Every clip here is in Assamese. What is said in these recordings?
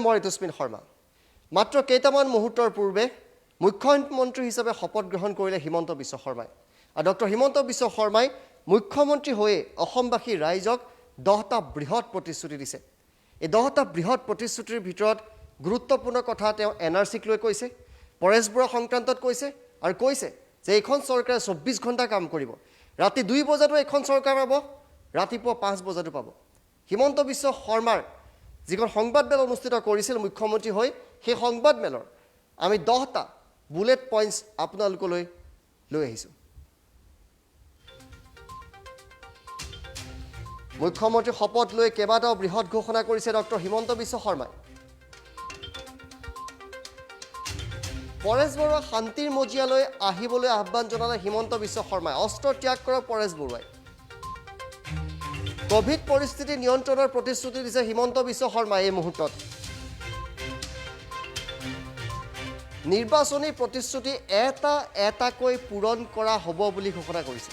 মই ঋতুস্মিন শৰ্মা মাত্ৰ কেইটামান মুহূৰ্তৰ পূৰ্বে মুখ্যমন্ত্ৰী হিচাপে শপত গ্ৰহণ কৰিলে হিমন্ত বিশ্ব শৰ্মাই আৰু ডক্টৰ হিমন্ত বিশ্ব শৰ্মাই মুখ্যমন্ত্ৰী হৈ অসমবাসী ৰাইজক 10টা বৃহৎ প্ৰতিশ্ৰুতি দিছে এই 10টা বৃহৎ প্ৰতিশ্ৰুতিৰ ভিতৰত গুৰুত্বপূৰ্ণ কথা তেওঁ এনআৰচিক লৈ কৈছে পৰেশ বৰুৱা সংক্ৰান্তত কৈছে আৰু কৈছে যে এইখন চৰকাৰে 24 ঘণ্টা কাম কৰিব ৰাতি 2 বজাতো এখন চৰকাৰ পাব ৰাতিপুৱা 5 বজাতো পাব হিমন্ত বিশ্ব শৰ্মাৰ যিখন সংবাদমেল অনুষ্ঠিত কৰিছিল মুখ্যমন্ত্ৰী হৈ সেই সংবাদমেলৰ আমি 10টা বুলেট পইণ্টছ আপোনালোকলৈ লৈ আহিছোঁ মুখ্যমন্ত্ৰী শপত লৈ কেইবাটাও বৃহৎ ঘোষণা কৰিছে ডক্টৰ হিমন্ত বিশ্ব শৰ্মাই পৰেশ বৰুৱা শান্তিৰ মজিয়ালৈ আহিবলৈ আহ্বান জনালে হিমন্ত বিশ্ব শৰ্মাই অস্ত্ৰ ত্যাগ কৰক পৰেশ বৰুৱাই কোভিড পৰিস্থিতি নিয়ন্ত্ৰণৰ প্ৰতিশ্ৰুতি দিছে হিমন্ত বিশ্ব শৰ্মাই এই মুহূৰ্তত নিৰ্বাচনী প্ৰতিশ্ৰুতি এটা এটাকৈ পূৰণ কৰা হ'ব বুলি ঘোষণা কৰিছে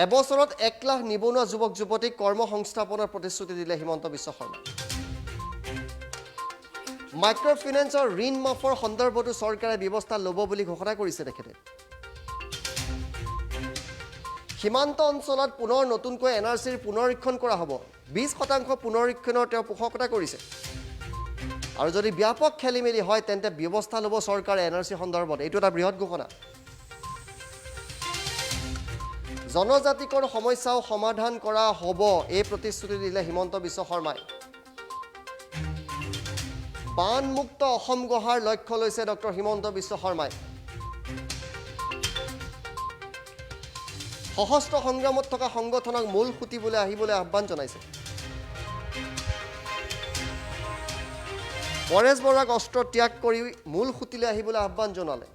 এবছৰত 1 লাখ নিবনুৱা যুৱক যুৱতীক কৰ্মসংস্থাপনৰ প্ৰতিশ্ৰুতি দিলে হিমন্ত বিশ্ব শৰ্মাই মাইক্ৰ ফাইনেন্সৰ ঋণ মাফৰ সন্দৰ্ভতো চৰকাৰে ব্যৱস্থা ল'ব বুলি ঘোষণা কৰিছে তেখেতে সীমান্ত অঞ্চলত পুনৰ নতুনকৈ এনআৰচিৰ পুনৰীক্ষণ কৰা হ'ব 20% পুনৰীক্ষণৰ তেওঁ পোষকতা কৰিছে আৰু যদি ব্যাপক খেলিমেলি হয় তেন্তে ব্যৱস্থা ল'ব চৰকাৰে এনআৰচি সন্দৰ্ভত এইটো এটা বৃহৎ ঘোষণা জনজাতিকৰ সমস্যাও সমাধান কৰা হ'ব এই প্ৰতিশ্ৰুতি দিলে হিমন্ত বিশ্ব শৰ্মাই বানমুক্ত অসম গঢ়াৰ লক্ষ্য লৈছে ডক্টৰ হিমন্ত বিশ্ব শৰ্মাই সশস্ত্ৰ সংগ্ৰামত থকা সংগঠনক মূল খুঁটিবলৈ আহিবলৈ আহ্বান জনাইছে পৰেশ বৰুৱাক অস্ত্ৰ ত্যাগ কৰি মূল খুঁটিলৈ আহিবলৈ আহ্বান জনালে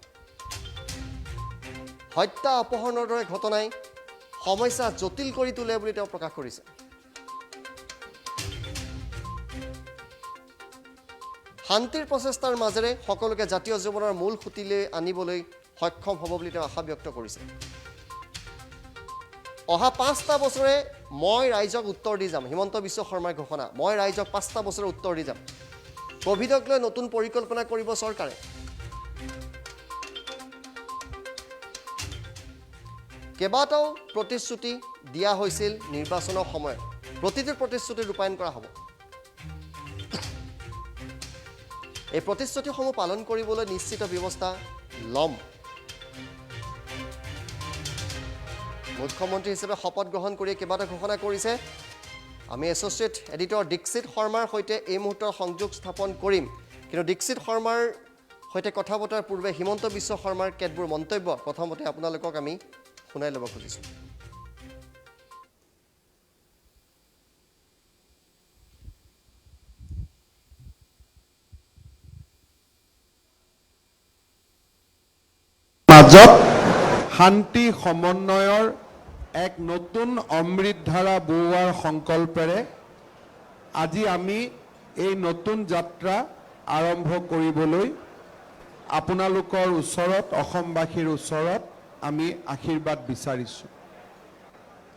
হত্যা অপহৰণৰ দৰে ঘটনাই সমস্যা জটিল কৰি তোলে বুলি তেওঁ প্ৰকাশ কৰিছে শান্তিৰ প্ৰচেষ্টাৰ মাজেৰে সকলোকে জাতীয় জীৱনৰ মূল খুঁটিলৈ আনিবলৈ সক্ষম হ'ব বুলি তেওঁ আশা ব্যক্ত কৰিছে অহা 5টা বছৰে মই ৰাইজক উত্তৰ দি যাম হিমন্ত বিশ্ব শৰ্মাৰ ঘোষণা মই ৰাইজক 5টা বছৰে উত্তৰ দি যাম কোভিডক লৈ নতুন পৰিকল্পনা কৰিব চৰকাৰে কেইবাটাও প্ৰতিশ্ৰুতি দিয়া হৈছিল নিৰ্বাচনৰ সময়ত প্ৰতিটো প্ৰতিশ্ৰুতি ৰূপায়ণ কৰা হ'ব এই প্ৰতিশ্ৰুতিসমূহ পালন কৰিবলৈ নিশ্চিত ব্যৱস্থা ল'ম মুখ্যমন্ত্ৰী হিচাপে শপত গ্ৰহণ কৰি কেইবাটাও ঘোষণা কৰিছে আমি এছ'চিয়েট এডিটৰ দীক্ষিত শৰ্মাৰ সৈতে এই মুহূৰ্তৰ সংযোগ স্থাপন কৰিম কিন্তু দীক্ষিত শৰ্মাৰ সৈতে কথা বতৰাৰ পূৰ্বে হিমন্ত বিশ্ব শৰ্মাৰ কেতবোৰ মন্তব্য প্ৰথমতে আপোনালোকক আমি শুনাই ল'ব খুজিছোঁ মাজত শান্তি সমন্বয়ৰ এক নতুন অমৃতধাৰা বওৱাৰ সংকল্পেৰে আজি আমি এই নতুন যাত্ৰা আৰম্ভ কৰিবলৈ আপোনালোকৰ ওচৰত অসমবাসীৰ ওচৰত আমি আশীৰ্বাদ বিচাৰিছোঁ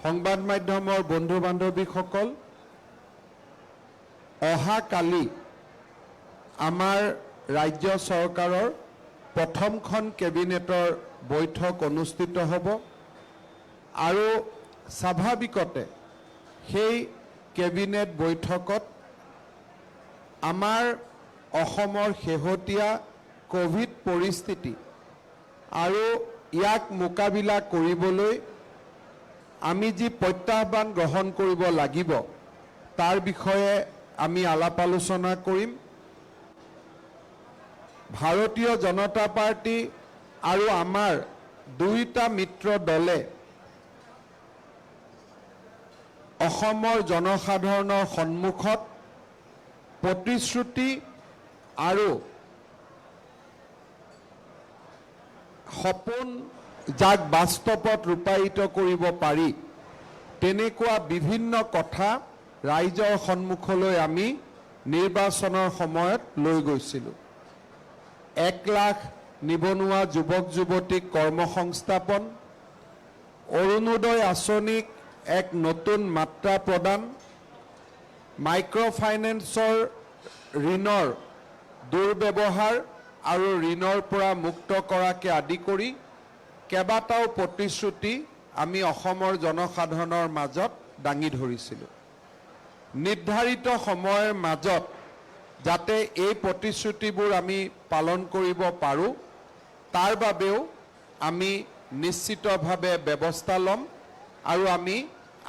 সংবাদ মাধ্যমৰ বন্ধু বান্ধৱীসকল অহা কালি আমাৰ ৰাজ্য চৰকাৰৰ প্ৰথমখন কেবিনেটৰ বৈঠক অনুষ্ঠিত হ'ব আৰু স্বাভাৱিকতে সেই কেবিনেট বৈঠকত আমাৰ অসমৰ শেহতীয়া কোভিড পৰিস্থিতি আৰু ইয়াক মোকাবিলা কৰিবলৈ আমি যি প্ৰত্যাহ্বান গ্ৰহণ কৰিব লাগিব তাৰ বিষয়ে আমি আলাপ আলোচনা কৰিম ভাৰতীয় জনতা পাৰ্টি আৰু আমাৰ দুইটা মিত্ৰ দলে অসমৰ জনসাধাৰণৰ সন্মুখত প্ৰতিশ্ৰুতি আৰু সপোন যাক বাস্তৱত ৰূপায়িত কৰিব পাৰি তেনেকুৱা বিভিন্ন কথা ৰাইজৰ সন্মুখলৈ আমি নিৰ্বাচনৰ সময়ত লৈ গৈছিলোঁ 1 লাখ নিবনুৱা যুৱক যুৱতীক কৰ্মসংস্থাপন অৰুণোদয় আঁচনিক এক নতুন মাত্ৰা প্ৰদান মাইক্ৰ' ফাইনেন্সৰ ঋণৰ দুৰ্ব্যৱহাৰ আৰু ঋণৰ পৰা মুক্ত কৰাকে আদি কৰি কেইবাটাও প্ৰতিশ্ৰুতি আমি অসমৰ জনসাধাৰণৰ মাজত দাঙি ধৰিছিলোঁ। নিৰ্ধাৰিত সময়ৰ মাজত যাতে এই প্ৰতিশ্ৰুতিবোৰ আমি পালন কৰিব পাৰোঁ তাৰ বাবেও আমি নিশ্চিতভাৱে ব্যৱস্থা ল'ম আৰু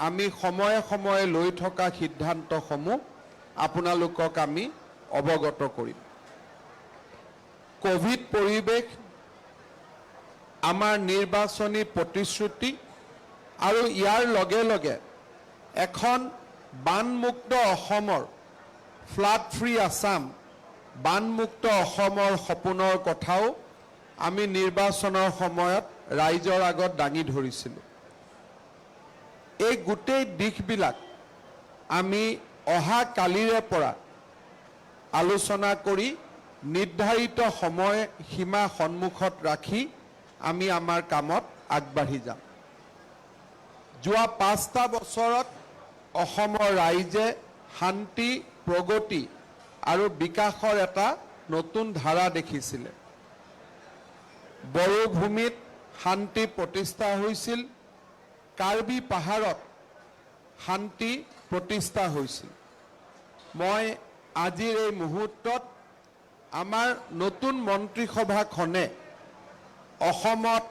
আমি সময়ে সময়ে লৈ থকা সিদ্ধান্তসমূহ আপোনালোকক আমি অৱগত কৰিম। কোভিড পৰিৱেশ, আমাৰ নিৰ্বাচনী প্ৰতিশ্ৰুতি আৰু ইয়াৰ লগে লগে এখন বানমুক্ত অসমৰ, ফ্লাড ফ্ৰী আছাম, বানমুক্ত অসমৰ সপোনৰ কথাও আমি নিৰ্বাচনৰ সময়ত ৰাইজৰ আগত দাঙি ধৰিছিলোঁ। এই গোটেই দিশবিলাক আমি অহা কালিৰে পৰা আলোচনা কৰি নিৰ্ধাৰিত সময় সীমা সন্মুখত ৰাখি আমি আমাৰ কামত আগবাঢ়ি যাম। যোৱা 5টা বছৰত অসমৰ ৰাইজে শান্তি, প্ৰগতি আৰু বিকাশৰ এটা নতুন ধাৰা দেখিছিলে। বড়োভূমিত শান্তি প্ৰতিষ্ঠা হৈছিল, কাৰ্বি পাহাৰত শান্তি প্ৰতিষ্ঠা হৈছিল। মই আজিৰ এই মুহূৰ্তত আমাৰ নতুন মন্ত্ৰীসভাখনে অসমত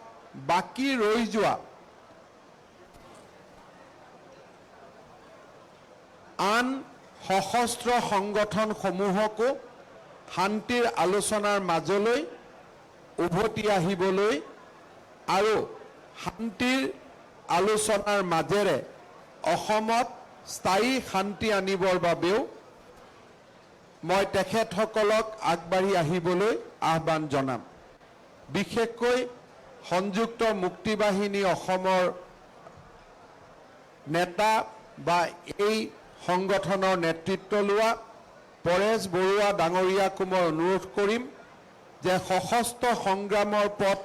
বাকী ৰৈ যোৱা আন সশস্ত্ৰ সংগঠনসমূহকো শান্তিৰ আলোচনাৰ মাজলৈ উভতি আহিবলৈ আৰু শান্তিৰ আলোচনাৰ মাজেৰে অসমত স্থায়ী শান্তি আনিবৰ বাবেও মই তেখেতসকলক আগবাঢ়ি আহিবলৈ আহ্বান জনাম। বিশেষকৈ সংযুক্ত মুক্তি বাহিনী অসমৰ নেতা বা এই সংগঠনৰ নেতৃত্ব লোৱা পৰেশ বৰুৱা ডাঙৰীয়াকো মই অনুৰোধ কৰিম যে সশস্ত্ৰ সংগ্ৰামৰ পথ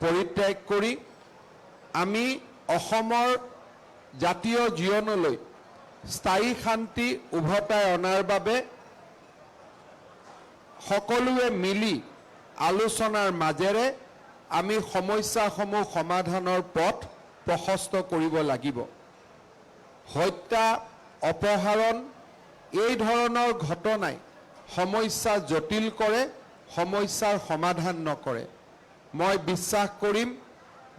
পৰিত্যাগ কৰি আমি অসমৰ জাতীয় জীৱনলৈ স্থায়ী শান্তি উভতাই অনাৰ বাবে সকলোৱে মিলি আলোচনাৰ মাজেৰে আমি সমস্যাসমূহ সমাধানৰ পথ প্ৰশস্ত কৰিব লাগিব। হত্যা, অপহৰণ এই ধৰণৰ ঘটনাই সমস্যা জটিল কৰে, সমস্যাৰ সমাধান নকৰে। মই বিশ্বাস কৰিম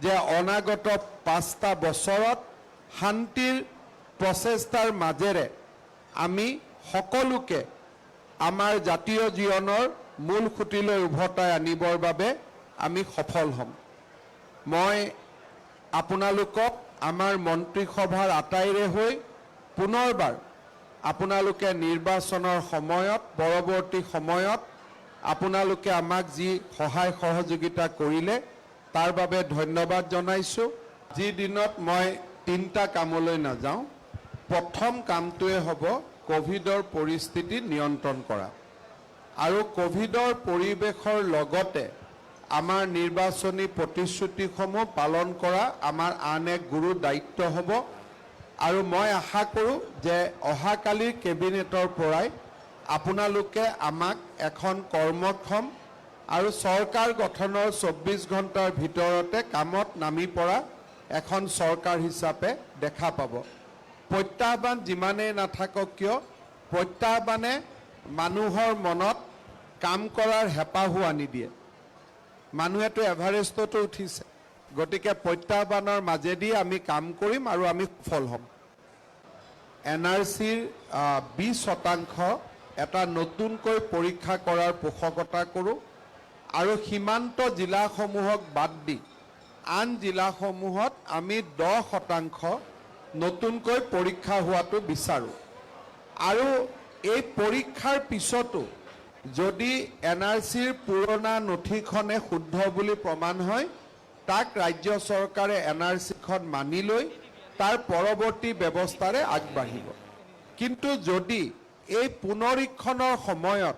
যে অনাগত 5টা বছৰত শান্তিৰ প্ৰচেষ্টাৰ মাজেৰে আমি সকলোকে আমাৰ জাতীয় জীৱনৰ মূল খুঁটিলৈ উভতাই আনিবৰ বাবে আমি সফল হ'ম। মই আপোনালোকক আমাৰ মন্ত্ৰীসভাৰ আটাইৰে হৈ পুনৰবাৰ আপোনালোকে নিৰ্বাচনৰ সময়ত, পৰৱৰ্তী সময়ত আপোনালোকে আমাক যি সহায় সহযোগিতা কৰিলে তাৰ বাবে ধন্যবাদ জনাইছোঁ। যি দিনত মই 3টা কামলৈ নাযাওঁ, প্ৰথম কামটোৱে হ'ব কোভিডৰ পৰিস্থিতি নিয়ন্ত্ৰণ কৰা আৰু কোভিডৰ পৰিৱেশৰ লগতে আমাৰ নিৰ্বাচনী প্ৰতিশ্ৰুতিসমূহ পালন কৰা আমাৰ আন এক গুৰু দায়িত্ব হ'ব। আৰু মই আশা কৰোঁ যে অহাকালিৰ কেবিনেটৰ পৰাই আপোনালোকে আমাক এখন কৰ্মক্ষম আৰু চৰকাৰ গঠনৰ 24 ঘণ্টাৰ ভিতৰতে কামত নামি পৰা এখন চৰকাৰ হিচাপে দেখা পাব। প্ৰত্যাহ্বান যিমানেই নাথাকক কিয়, প্ৰত্যাহ্বানে মানুহৰ মনত কাম কৰাৰ হেঁপাহো আনি দিয়ে। মানুহেতো এভাৰেষ্টতো উঠিছে, গতিকে প্ৰত্যাহ্বানৰ মাজেদি আমি কাম কৰিম আৰু আমি সফল হ'ম। NRCৰ 20% এটা নতুনকৈ পৰীক্ষা কৰাৰ পোষকতা কৰোঁ আৰু সীমান্ত জিলাসমূহক বাদ দি আন জিলাসমূহত আমি 10% নতুনকৈ পৰীক্ষা হোৱাটো বিচাৰোঁ। আৰু এই পৰীক্ষাৰ পিছতো যদি NRCৰ পুৰণা নথিখনে শুদ্ধ বুলি প্ৰমাণ হয়, তাক ৰাজ্য চৰকাৰে NRCখন মানি লৈ তাৰ পৰৱৰ্তী ব্যৱস্থাৰে আগবাঢ়িব। কিন্তু যদি এই পুনৰীক্ষণৰ সময়ত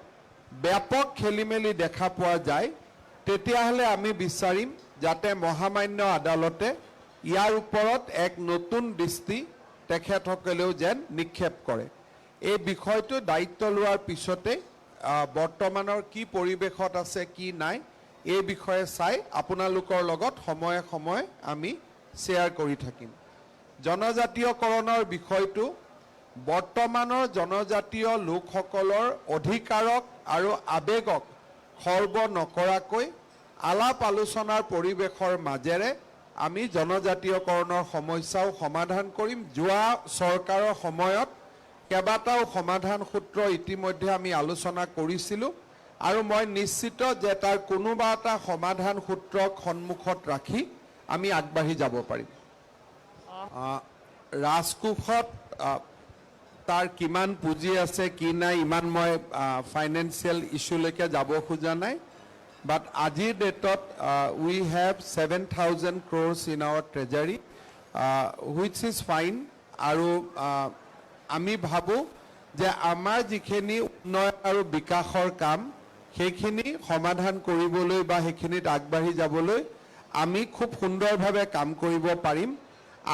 ব্যাপক খেলিমেলি দেখা পোৱা যায়, তেতিয়াহ'লে আমি বিচাৰিম যাতে মহামান্য আদালতে ইয়াৰ ওপৰত এক নতুন দৃষ্টি তেখেতসকলেও যেন নিক্ষেপ কৰে। এই বিষয়টো দায়িত্ব লোৱাৰ পিছতে বৰ্তমানৰ কি পৰিৱেশত আছে কি নাই এই বিষয়ে চাই আপোনালোকৰ লগত সময়ে সময়ে আমি শ্বেয়াৰ কৰি থাকিম জনজাতীয়কৰণৰ বিষয়টো বৰ্তমানৰ জনজাতীয় লোকসকলৰ অধিকাৰক আৰু আবেগক সৰ্ব নকৰাকৈ আলাপ আলোচনাৰ পৰিৱেশৰ মাজেৰে আমি জনজাতীয়কৰণৰ সমস্যাও সমাধান কৰিম যোৱা চৰকাৰৰ সময়ত কেইবাটাও সমাধান সূত্ৰ ইতিমধ্যে আমি আলোচনা কৰিছিলোঁ আৰু মই নিশ্চিত যে তাৰ কোনোবা এটা সমাধান সূত্ৰক সন্মুখত ৰাখি আমি আগবাঢ়ি যাব পাৰিম ৰাজকোষত তাৰ কিমান পুঁজি আছে কি নাই ইমান মই ফাইনেন্সিয়েল ইছ্যুলৈকে যাব খোজা নাই বাট আজিৰ ডেটত we have 7,000 crores in our treasury which is fine আৰু আমি ভাবোঁ যে আমাৰ যিখিনি উন্নয়ন আৰু বিকাশৰ কাম সেইখিনি সমাধান কৰিবলৈ বা সেইখিনিত আগবাঢ়ি যাবলৈ আমি খুব সুন্দৰভাৱে কাম কৰিব পাৰিম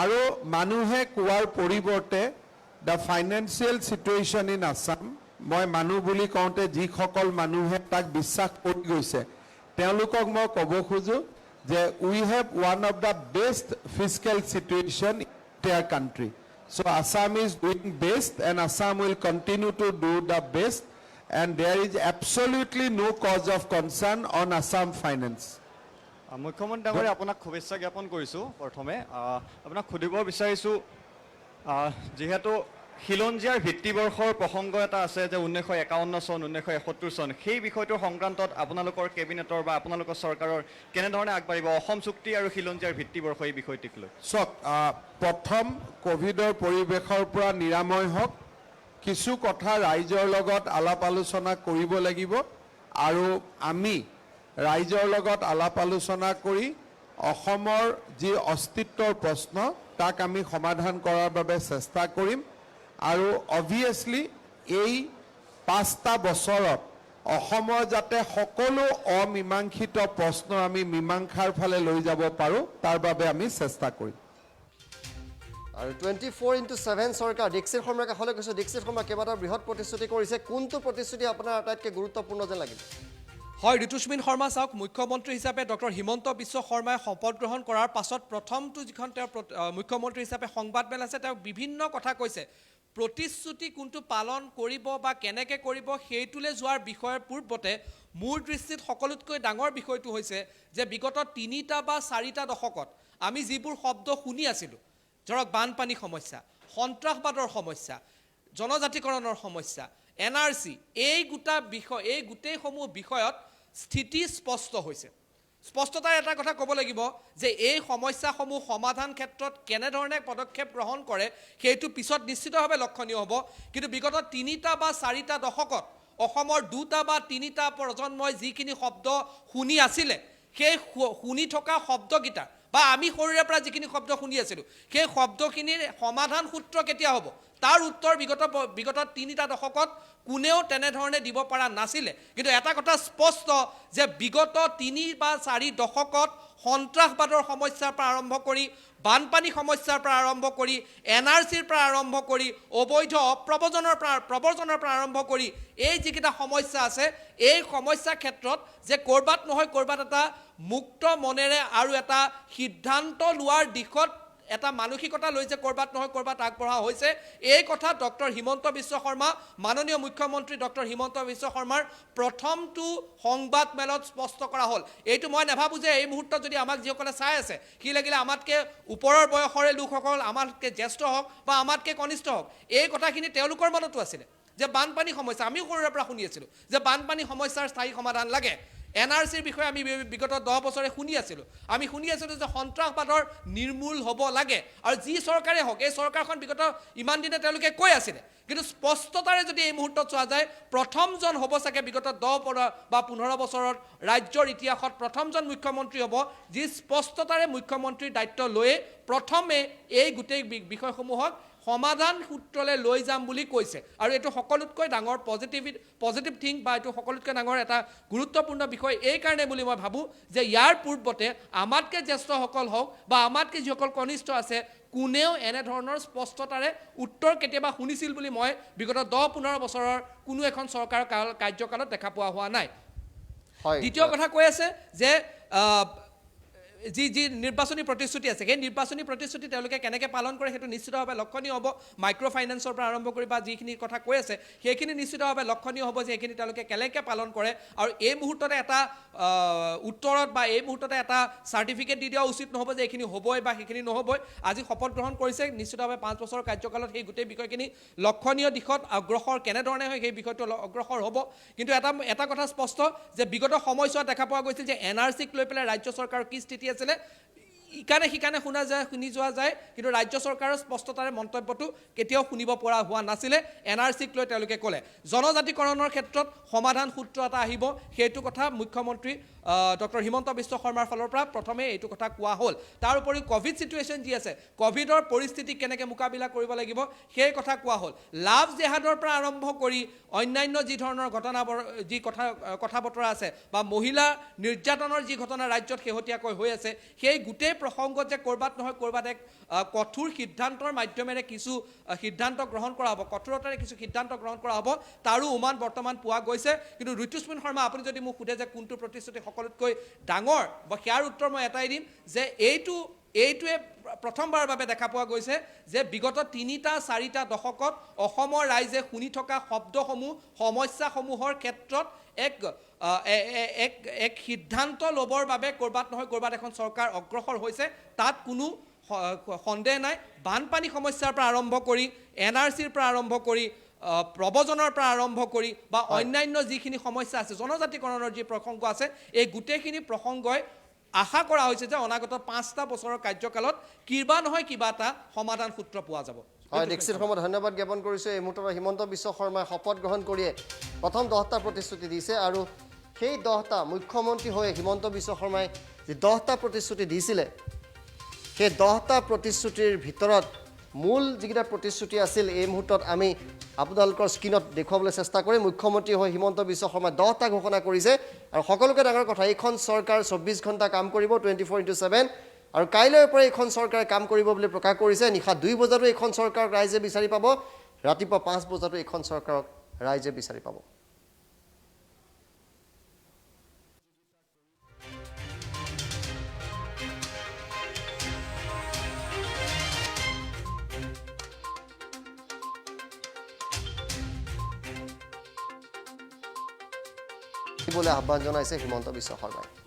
আৰু মানুহে কোৱাৰ পৰিৱৰ্তে the financial situation in Assam মই মানুহ বুলি কওঁতে যিসকল মানুহে তাক বিশ্বাস কৰি গৈছে তেওঁলোকক মই ক'ব খোজোঁ যে we have one of the best fiscal situation in their country So Assam is doing best and Assam will continue to do the best and there is absolutely no cause of concern on Assam finance. মুখ্যমন্ত্ৰী ডাঙৰীয়া আপোনাক শুভেচ্ছা জ্ঞাপন কৰিছোঁ প্ৰথমে আপোনাক সুধিব বিচাৰিছোঁ যিহেতু খিলঞ্জীয়াৰ ভিত্তিবৰ্ষৰ প্ৰসংগ এটা আছে যে 1951 চন 1971 চন সেই বিষয়টোৰ সংক্ৰান্তত আপোনালোকৰ কেবিনেটৰ বা আপোনালোকৰ চৰকাৰৰ কেনেধৰণে আগবাঢ়িব অসম চুক্তি আৰু খিলঞ্জীয়াৰ ভিত্তিবৰ্ষ এই বিষয়টিক লৈ চাওক প্ৰথম কোভিডৰ পৰিৱেশৰ পৰা নিৰাময় হওক কিছু কথা ৰাইজৰ লগত আলাপ আলোচনা কৰিব লাগিব আৰু আমি ৰাইজৰ লগত আলাপ আলোচনা কৰি অসমৰ যি অস্তিত্বৰ প্ৰশ্ন তাক আমি সমাধান কৰাৰ বাবে চেষ্টা কৰিম আৰু অবভিয়াছলি এই 5টা বছৰত অসমৰ যাতে সকলো অমীমাংসিত প্ৰশ্ন আমি মীমাংসাৰ ফালে লৈ যাব পাৰোঁ তাৰ বাবে আমি চেষ্টা কৰিম আৰু 24x7 চৰকাৰ দীক্ষিত শৰ্মাৰ কাষলৈ গৈছোঁ দীক্ষিত শৰ্মা কেইবাটাও বৃহৎ প্ৰতিশ্ৰুতি কৰিছে কোনটো প্ৰতিশ্ৰুতি আপোনাৰ আটাইতকৈ গুৰুত্বপূৰ্ণ যেন লাগিল হয় ঋতুস্মিন শৰ্মা চাওক মুখ্যমন্ত্ৰী হিচাপে ডক্টৰ হিমন্ত বিশ্ব শৰ্মাই শপত গ্ৰহণ কৰাৰ পাছত প্ৰথমটো যিখন তেওঁ মুখ্যমন্ত্ৰী হিচাপে সংবাদমেল আছে তেওঁ বিভিন্ন কথা কৈছে প্ৰতিশ্ৰুতি কোনটো পালন কৰিব বা কেনেকৈ কৰিব সেইটোলৈ যোৱাৰ বিষয়ৰ পূৰ্বতে মোৰ দৃষ্টিত সকলোতকৈ ডাঙৰ বিষয়টো হৈছে যে বিগত 3টা বা 4টা দশকত আমি যিবোৰ শব্দ শুনি আছিলোঁ ধৰক বানপানী সমস্যা সন্ত্ৰাসবাদৰ সমস্যা জনজাতিকৰণৰ সমস্যা NRC এই গোটেইসমূহ বিষয়ত স্থিতি স্পষ্ট হৈছে স্পষ্টতাৰ এটা কথা ক'ব লাগিব যে এই সমস্যাসমূহ সমাধান ক্ষেত্ৰত কেনেধৰণে পদক্ষেপ গ্ৰহণ কৰে সেইটো পিছত নিশ্চিতভাৱে লক্ষণীয় হ'ব কিন্তু বিগত 3টা বা 4টা দশকত অসমৰ 2টা বা 3টা প্ৰজন্মই যিখিনি শব্দ শুনি আছিলে সেই শুনি থকা শব্দকেইটা বা আমি সৰুৰে পৰা যিখিনি শব্দ শুনি আছিলোঁ সেই শব্দখিনিৰ সমাধান সূত্ৰ কেতিয়া হ'ব তাৰ উত্তৰ বিগত 3টা দশকত কোনেও তেনেধৰণে দিব পৰা নাছিলে কিন্তু এটা কথা স্পষ্ট যে বিগত 3 বা 4 দশকত সন্ত্ৰাসবাদৰ সমস্যাৰ পৰা আৰম্ভ কৰি বানপানী সমস্যাৰ পৰা আৰম্ভ কৰি NRCৰ পৰা আৰম্ভ কৰি অবৈধ প্ৰব্ৰজনৰ পৰা আৰম্ভ কৰি এই যিকেইটা সমস্যা আছে এই সমস্যাৰ ক্ষেত্ৰত যে কৰবাত নহয় কৰবাত এটা মুক্ত মনেৰে আৰু এটা সিদ্ধান্ত লোৱাৰ দিশত এটা মানসিকতা লৈ যে কৰবাত নহয় কৰবাত আগবঢ়া হৈছে এই কথা ডক্টৰ হিমন্ত বিশ্ব শৰ্মা মাননীয় মুখ্যমন্ত্ৰী ডক্টৰ হিমন্ত বিশ্ব শৰ্মাৰ প্ৰথমটো সংবাদ মেলত স্পষ্ট কৰা হ'ল এইটো মই নাভাবোঁ যে এই মুহূৰ্তত যদি আমাক যিসকলে চাই আছে কি লাগিলে আমাতকৈ ওপৰৰ বয়সৰে লোকসকল আমাতকৈ জ্যেষ্ঠ হওক বা আমাতকৈ কনিষ্ঠ হওক এই কথাখিনি তেওঁলোকৰ মনতো আছিলে যে বানপানী সমস্যা আমিও সৰুৰে পৰা শুনি আছিলোঁ যে বানপানী সমস্যাৰ স্থায়ী সমাধান লাগে NRCৰ বিষয়ে আমি বিগত 10 বছৰে শুনি আছিলোঁ আমি শুনি আছিলোঁ যে সন্ত্ৰাসবাদৰ নিৰ্মূল হ'ব লাগে আৰু যি চৰকাৰে হওক এই চৰকাৰখন বিগত ইমান দিনে তেওঁলোকে কৈ আছিলে কিন্তু স্পষ্টতাৰে যদি এই মুহূৰ্তত চোৱা যায় প্ৰথমজন হ'ব চাগে বিগত 10 বা 15 বছৰত ৰাজ্যৰ ইতিহাসত প্ৰথমজন মুখ্যমন্ত্ৰী হ'ব যি স্পষ্টতাৰে মুখ্যমন্ত্ৰীৰ দায়িত্ব লৈয়ে প্ৰথমে এই গোটেই বিষয়সমূহক সমাধান সূত্ৰলৈ লৈ যাম বুলি কৈছে আৰু এইটো সকলোতকৈ ডাঙৰ পজিটিভ থিং বা এইটো সকলোতকৈ ডাঙৰ এটা গুৰুত্বপূৰ্ণ বিষয় এই কাৰণে বুলি মই ভাবোঁ যে ইয়াৰ পূৰ্বতে আমাতকৈ জ্যেষ্ঠসকল হওক বা আমাতকৈ যিসকল কনিষ্ঠ আছে কোনেও এনেধৰণৰ স্পষ্টতাৰে উত্তৰ কেতিয়াবা শুনিছিল বুলি মই বিগত 10-15 বছৰৰ কোনো এখন চৰকাৰৰ কাৰ্যকালত দেখা পোৱা হোৱা নাই দ্বিতীয় কথা কৈ আছে যে যি নিৰ্বাচনী প্ৰতিশ্ৰুতি আছে সেই নিৰ্বাচনী প্ৰতিশ্ৰুতি তেওঁলোকে কেনেকৈ পালন কৰে সেইটো নিশ্চিতভাৱে লক্ষণীয় হ'ব মাইক্ৰ' ফাইনেন্সৰ পৰা আৰম্ভ কৰি বা যিখিনি কথা কৈ আছে সেইখিনি নিশ্চিতভাৱে লক্ষণীয় হ'ব যে সেইখিনি তেওঁলোকে কেনেকৈ পালন কৰে আৰু এই মুহূৰ্ততে এটা উত্তৰত বা এই মুহূৰ্ততে এটা চাৰ্টিফিকেট দি দিয়া উচিত নহ'ব যে এইখিনি হ'বই বা সেইখিনি নহ'বই আজি শপত গ্ৰহণ কৰিছে নিশ্চিতভাৱে 5 বছৰৰ কাৰ্যকালত সেই গোটেই বিষয়খিনি লক্ষণীয় দিশত অগ্ৰসৰ কেনেধৰণে হয় সেই বিষয়টো অগ্ৰসৰ হ'ব কিন্তু এটা কথা স্পষ্ট যে বিগত সময়ছোৱাত দেখা পোৱা গৈছিল যে NRCক লৈ পেলাই ৰাজ্য চৰকাৰৰ কি স্থিতি আছিলে ইকানে সিকানে শুনি যোৱা যায় কিন্তু ৰাজ্য চৰকাৰৰ স্পষ্টতাৰে মন্তব্যটো কেতিয়াও শুনিব পৰা হোৱা নাছিলে NRCক লৈ তেওঁলোকে ক'লে জনজাতিকৰণৰ ক্ষেত্ৰত সমাধান সূত্ৰ এটা আহিব সেইটো কথা মুখ্যমন্ত্ৰী ডক্টৰ হিমন্ত বিশ্ব শৰ্মাৰ ফালৰ পৰা প্ৰথমে এইটো কথা কোৱা হ'ল তাৰ উপৰি কোভিড সিচুৱেশ্যন যি আছে কোভিডৰ পৰিস্থিতি কেনেকৈ মোকাবিলা কৰিব লাগিব সেই কথা কোৱা হ'ল লাভ জেহাদৰ পৰা আৰম্ভ কৰি অন্যান্য যি ধৰণৰ ঘটনাবোৰ যি কথা বতৰা আছে বা মহিলা নিৰ্যাতনৰ যি ঘটনা ৰাজ্যত শেহতীয়াকৈ হৈ আছে সেই গোটেই প্ৰসংগত যে ক'ৰবাত নহয় ক'ৰবাত এক কঠোৰ সিদ্ধান্তৰ মাধ্যমেৰে কিছু সিদ্ধান্ত গ্ৰহণ কৰা হ'ব কঠোৰতাৰে কিছু সিদ্ধান্ত গ্ৰহণ কৰা হ'ব তাৰো উমান বৰ্তমান পোৱা গৈছে কিন্তু ঋতুস্মিন শৰ্মা আপুনি যদি মোক সোধে যে কোনটো প্ৰতিশ্ৰুতি সকলোতকৈ ডাঙৰ বা ইয়াৰ উত্তৰ মই এটাই দিম যে এইটোৱে প্ৰথমবাৰৰ বাবে দেখা পোৱা গৈছে যে বিগত 3-4টা দশকত অসমৰ ৰাইজে শুনি থকা শব্দসমূহ সমস্যাসমূহৰ ক্ষেত্ৰত এক সিদ্ধান্ত ল'বৰ বাবে ক'ৰবাত নহয় ক'ৰবাত এখন চৰকাৰ অগ্ৰসৰ হৈছে তাত কোনো সন্দেহ নাই বানপানী সমস্যাৰ পৰা আৰম্ভ কৰি NRCৰ পৰা আৰম্ভ কৰি প্ৰবজনৰ পৰা আৰম্ভ কৰি বা অন্যান্য যিখিনি সমস্যা আছে জনজাতিকৰণৰ যি প্ৰসংগ আছে এই গোটেইখিনি প্ৰসংগই আশা কৰা হৈছে যে অনাগত 5টা বছৰৰ কাৰ্যকালত কিবা নহয় কিবা এটা সমাধান সূত্ৰ পোৱা যাব হয় নিশ্চিত সময় ধন্যবাদ জ্ঞাপন কৰিছোঁ এই মুহূৰ্তত হিমন্ত বিশ্ব শৰ্মাই শপত গ্ৰহণ কৰিয়ে প্ৰথম 10টা প্ৰতিশ্ৰুতি দিছে আৰু সেই 10টা মুখ্যমন্ত্ৰী হৈ হিমন্ত বিশ্ব শৰ্মাই যি 10টা প্ৰতিশ্ৰুতি দিছিলে সেই 10টা প্ৰতিশ্ৰুতিৰ ভিতৰত মূল যিকেইটা প্ৰতিশ্ৰুতি আছিল এই মুহূৰ্তত আমি আপোনালোকৰ স্ক্ৰীনত দেখুৱাবলৈ চেষ্টা কৰি মুখ্যমন্ত্ৰী হৈ হিমন্ত বিশ্ব শৰ্মাই 10টা ঘোষণা কৰিছে আৰু সকলোকে ডাঙৰ কথা এইখন চৰকাৰ 24 ঘণ্টা কাম কৰিব 24/7 আৰু কাইলৈৰ পৰা এইখন চৰকাৰে কাম কৰিব বুলি প্ৰকাশ কৰিছে নিশা 2 বজাতো এইখন চৰকাৰক ৰাইজে বিচাৰি পাব ৰাতিপুৱা 5 বজাতো এইখন চৰকাৰক ৰাইজে বিচাৰি পাব বলে আহ্বান জনাইছে হিমন্ত বিশ্ব শৰ্মাই